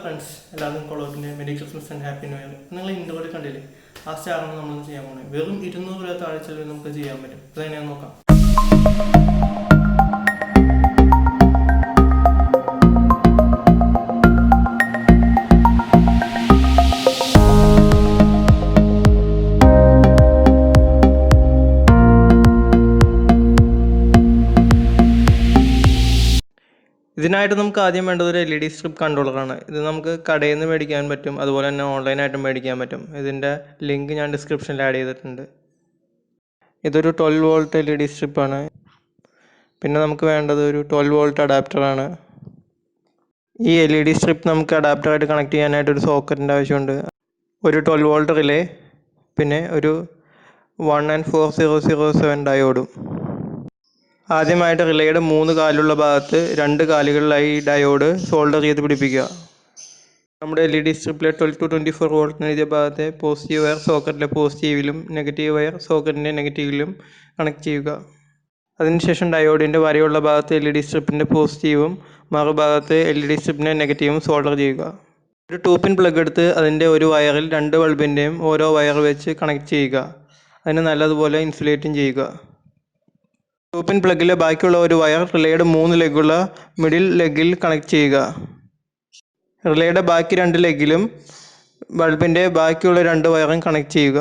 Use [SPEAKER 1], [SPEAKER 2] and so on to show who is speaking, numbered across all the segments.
[SPEAKER 1] Friends, എല്ലാവർക്കും കൊളോക്കിൻ്റെ merry Christmas and happy new year. നിങ്ങൾ ഇൻഡോറിൽ കണ്ടില്ലേ, ആ സ്റ്റാറാണ് നമ്മൾ ചെയ്യാൻ പോകുന്നത്. വെറും 200 രൂപ താഴെ ചെലവിൽ നമുക്ക് ചെയ്യാൻ പറ്റും. അതെങ്ങനെയാണെന്ന് നോക്കാം. ഇതിനായിട്ട് നമുക്ക് ആദ്യം വേണ്ടത് ഒരു LED സ്ട്രിപ്പ് കൺട്രോളറാണ്. ഇത് നമുക്ക് കടയിൽ നിന്ന് മേടിക്കാൻ പറ്റും, അതുപോലെ തന്നെ ഓൺലൈനായിട്ടും മേടിക്കാൻ പറ്റും. ഇതിൻ്റെ ലിങ്ക് ഞാൻ ഡിസ്ക്രിപ്ഷനിൽ ആഡ് ചെയ്തിട്ടുണ്ട്. ഇതൊരു 12 വോൾട്ട് LED സ്ട്രിപ്പാണ്. പിന്നെ നമുക്ക് വേണ്ടത് ഒരു 12 വോൾട്ട് അഡാപ്റ്ററാണ്. ഈ LED സ്ട്രിപ്പ് നമുക്ക് അഡാപ്റ്ററായിട്ട് കണക്ട് ചെയ്യാനായിട്ട് ഒരു സോക്കറ്റിൻ്റെ ആവശ്യമുണ്ട്. ഒരു 12 വോൾട്ട് റിലേ, പിന്നെ ഒരു 1N4007 ഡയോഡും. ആദ്യമായിട്ട് റിലേയുടെ 3 കാലുള്ള ഭാഗത്ത് 2 കാലുകളിലായി ഡയോഡ് സോൾഡർ ചെയ്ത് പിടിപ്പിക്കുക. നമ്മുടെ LED സ്ട്രിപ്പിലെ 12 to 24 വോൾട്ടിന് എഴുതിയ ഭാഗത്തെ പോസിറ്റീവ് വയർ സോക്കറ്റിലെ പോസിറ്റീവിലും നെഗറ്റീവ് വയർ സോക്കറ്റിൻ്റെ നെഗറ്റീവിലും കണക്ട് ചെയ്യുക. അതിനുശേഷം ഡയോഡിൻ്റെ വരയുള്ള ഭാഗത്ത് LED സ്ട്രിപ്പിൻ്റെ പോസിറ്റീവും മറുഭാഗത്ത് LED സ്ട്രിപ്പിൻ്റെ നെഗറ്റീവും സോൾഡർ ചെയ്യുക. ഒരു 2-പിൻ പ്ലഗ് എടുത്ത് അതിൻ്റെ ഒരു വയറിൽ 2 ബൾബിൻ്റെയും ഓരോ വയർ വെച്ച് കണക്ട് ചെയ്യുക. അതിന് നല്ലതുപോലെ ഇൻസുലേറ്റും ചെയ്യുക. 2-പിൻ പ്ലഗിലെ ബാക്കിയുള്ള ഒരു വയർ റിലേയുടെ 3 ലെഗുള്ള മിഡിൽ ലെഗിൽ കണക്ട് ചെയ്യുക. റിലേയുടെ ബാക്കി 2 ലെഗിലും ബൾബിൻ്റെ ബാക്കിയുള്ള 2 വയറും കണക്ട് ചെയ്യുക.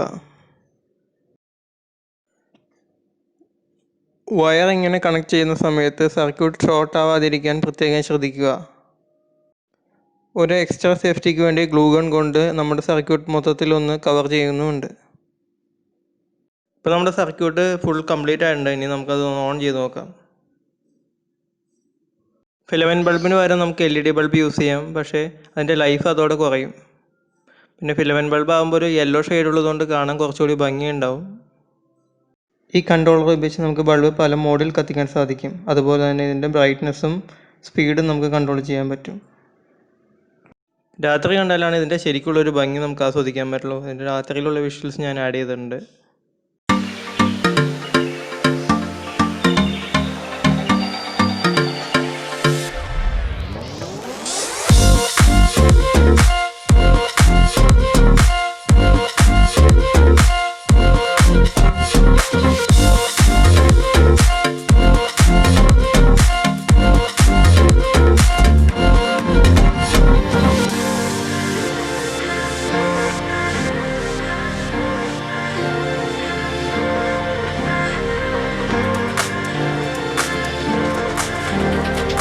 [SPEAKER 1] വയർ ഇങ്ങനെ കണക്ട് ചെയ്യുന്ന സമയത്ത് സർക്യൂട്ട് ഷോർട്ട് ആവാതിരിക്കാൻ പ്രത്യേകം ശ്രദ്ധിക്കുക. ഒരു എക്സ്ട്രാ സേഫ്റ്റിക്ക് വേണ്ടി ഗ്ലൂ ഗൺ കൊണ്ട് നമ്മുടെ സർക്യൂട്ട് മൊത്തത്തിൽ ഒന്ന് കവർ ചെയ്യുന്നുമുണ്ട്. ഇപ്പോൾ നമ്മുടെ സർക്യൂട്ട് ഫുൾ കംപ്ലീറ്റ് ആയിട്ടുണ്ട്. ഇനി നമുക്കത് ഓൺ ചെയ്ത് നോക്കാം. ഫിലമെൻറ്റ് ബൾബിന് പകരം നമുക്ക് LED ബൾബ് യൂസ് ചെയ്യാം, പക്ഷേ അതിൻ്റെ ലൈഫ് അതോടെ കുറയും. പിന്നെ ഫിലമെൻറ്റ് ബൾബ് ആകുമ്പോൾ ഒരു യെല്ലോ ഷെയ്ഡ് ഉള്ളതുകൊണ്ട് കാണാൻ കുറച്ചുകൂടി ഭംഗിയുണ്ടാവും. ഈ കൺട്രോളർ ഉപയോഗിച്ച് നമുക്ക് ബൾബ് പല മോഡിൽ കത്തിക്കാൻ സാധിക്കും. അതുപോലെ തന്നെ ഇതിൻ്റെ ബ്രൈറ്റ്നസ്സും സ്പീഡും നമുക്ക് കൺട്രോൾ ചെയ്യാൻ പറ്റും. രാത്രി കണ്ടാലാണ് ഇതിൻ്റെ ശരിക്കുള്ളൊരു ഭംഗി നമുക്ക് ആസ്വദിക്കാൻ പറ്റുള്ളൂ. ഇതിൻ്റെ രാത്രിയിലുള്ള വിഷ്വൽസ് ഞാൻ ആഡ് ചെയ്തിട്ടുണ്ട്.